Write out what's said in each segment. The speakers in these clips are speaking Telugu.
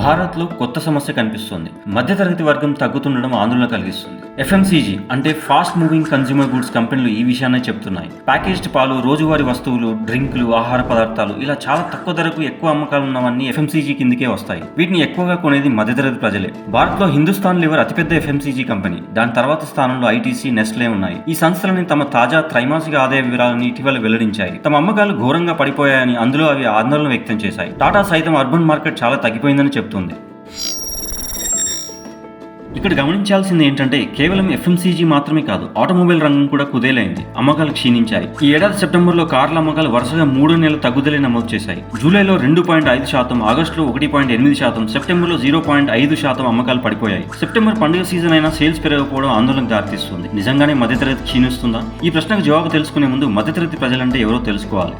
భారత్లో కొత్త సమస్య కనిపిస్తోంది. మధ్యతరగతి వర్గం తగ్గుతుండడం ఆందోళన కలిగిస్తుంది. ఎఫ్ఎంసీజీ అంటే ఫాస్ట్ మూవింగ్ కన్స్యూమర్ గుడ్స్ కంపెనీలు ఈ విషయాన్నే చెప్తున్నాయి. ప్యాకేజ్డ్ పాలు, రోజువారీ వస్తువులు, డ్రింకులు, ఆహార పదార్థాలు ఇలా చాలా తక్కువ ధరకు ఎక్కువ అమ్మకాలు ఉన్నవన్నీ ఎఫ్ఎంసీజీ కిందకే వస్తాయి. వీటిని ఎక్కువగా కొనేది మధ్యతరగతి ప్రజలే. భారత్లో హిందుస్థాన్ లివర్ అతిపెద్ద ఎఫ్ఎంసీజీ కంపెనీ. దాని తర్వాత స్థానంలో ఐటీసీ, నెస్లే ఉన్నాయి. ఈ సంస్థలని తమ తాజా త్రైమాసిక ఆదాయ వివరాలను ఇటీవల వెల్లడించాయి. తమ అమ్మకాలు ఘోరంగా పడిపోయాయని, అందులో అవి ఆందోళన వ్యక్తం చేశాయి. టాటా సైతం అర్బన్ మార్కెట్ చాలా తగ్గిపోయిందని చెప్తుంది. ఇక్కడ గమనించాల్సింది ఏంటంటే కేవలం ఎఫ్ఎంసీజీ మాత్రమే కాదు, ఆటోమొబైల్ రంగం కూడా కుదేలైంది. అమ్మకాలు క్షీణించాయి. ఈ ఏడాది సెప్టెంబర్లో కార్ల అమ్మకాలు వరుసగా 3 నెలల తగ్గుదలే నమోదు చేశాయి. జూలైలో 2.5%, ఆగస్టులో 1.8%, సెప్టెంబర్లో 0.5% అమ్మకాలు పడిపోయాయి. సెప్టెంబర్ పండుగ సీజన్ అయినా సేల్స్ పెరగకపోవడం ఆందోళనకు దారితీస్తుంది. నిజంగానే మధ్యతరగతి క్షీణిస్తుందా? ఈ ప్రశ్నకు జవాబు తెలుసుకునే ముందు మధ్యతరగతి ప్రజలంటే ఎవరో తెలుసుకోవాలి.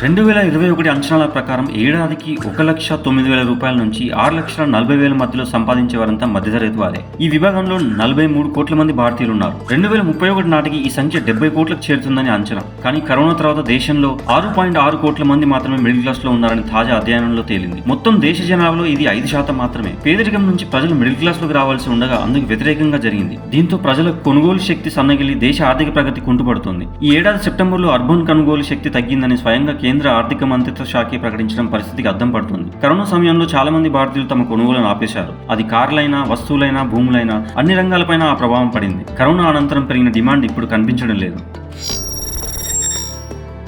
2021 అంచనాల ప్రకారం ఏడాదికి 1,09,000 రూపాయల నుంచి 6,40,000 మధ్యలో సంపాదించే వారంతా మధ్యతరగతి వారే. ఈ విభాగంలో 43 కోట్ల మంది భారతీయులు ఉన్నారు. 2031 నాటికి ఈ సంఖ్య 70 కోట్లకు చేరుతుందని అంచనా. కానీ కరోనా తర్వాత దేశంలో 6.6 కోట్ల మంది మాత్రమే మిడిల్ క్లాస్ లో ఉన్నారని తాజా అధ్యయనంలో తేలింది. మొత్తం దేశ జనాభాలో ఇది 5% మాత్రమే. పేదరికం నుంచి ప్రజలు మిడిల్ క్లాస్ లోకి రావాల్సి ఉండగా అందుకు వ్యతిరేకంగా జరిగింది. దీంతో ప్రజల కొనుగోలు శక్తి సన్నగిలి దేశ ఆర్థిక ప్రగతి కుంటుపడుతుంది. ఈ ఏడాది సెప్టెంబర్లో అర్బన్ కొనుగోలు శక్తి తగ్గిందని స్వయంగా కేంద్ర ఆర్థిక మంత్రిత్వ శాఖ ప్రకటించడం పరిస్థితికి అద్దం పడుతుంది. కరోనా సమయంలో చాలా మంది భారతీయులు తమ కొనుగోలను ఆపేశారు. అది కార్లైనా, వస్తువులైనా, భూములైనా అన్ని రంగాలపైన ఆ ప్రభావం పడింది. కరోనా అనంతరం పెరిగిన డిమాండ్ ఇప్పుడు కనిపించడం లేదు.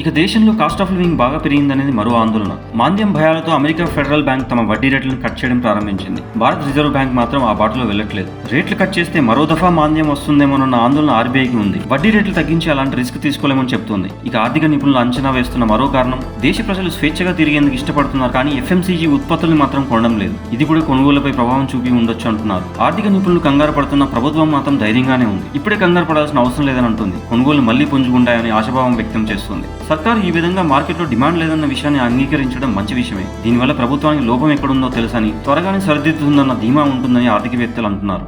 ఇక దేశంలో కాస్ట్ ఆఫ్ లివింగ్ బాగా పెరిగిందనేది మరో ఆందోళన. మాంద్యం భయాలతో అమెరికా ఫెడరల్ బ్యాంక్ తమ వడ్డీ రేట్లను కట్ చేయడం ప్రారంభించింది. భారత రిజర్వ్ బ్యాంక్ మాత్రం ఆ బాటలో వెళ్లట్లేదు. రేట్లు కట్ చేస్తే మరో దఫా మాంద్యం వస్తుందేమోనన్న ఆందోళన ఆర్బీఐకి ఉంది. వడ్డీ రేట్లు తగ్గించి అలాంటి రిస్క్ తీసుకోలేమని చెప్తోంది. ఇక ఆర్థిక నిపుణులు అంచనా వేస్తున్న మరో కారణం, దేశ ప్రజలు స్వేచ్ఛగా తిరిగేందుకు ఇష్టపడుతున్నారు, కానీ ఎఫ్ఎంసీజీ ఉత్పత్తులను మాత్రం కొనడం లేదు. ఇది కూడా కొనుగోలుపై ప్రభావం చూపి ఉండొచ్చు అంటున్నారు. ఆర్థిక నిపుణులు కంగారు పడుతున్న ప్రభుత్వం మాత్రం ధైర్యంగానే ఉంది. ఇప్పుడే కంగారు పడాల్సిన అవసరం లేదని అంటుంది. కొనుగోలు మళ్లీ పుంజుకుంటాయని ఆశాభావం వ్యక్తం చేస్తుంది. సర్కారు ఈ విధంగా మార్కెట్లో డిమాండ్ లేదన్న విషయాన్ని అంగీకరించడం మంచి విషయమే. దీనివల్ల ప్రభుత్వానికి లోపం ఎక్కడుందో తెలుసని, త్వరగానే సరిదిద్దుతుందన్న ధీమా ఉంటుందని ఆర్థికవేత్తలు అంటున్నారు.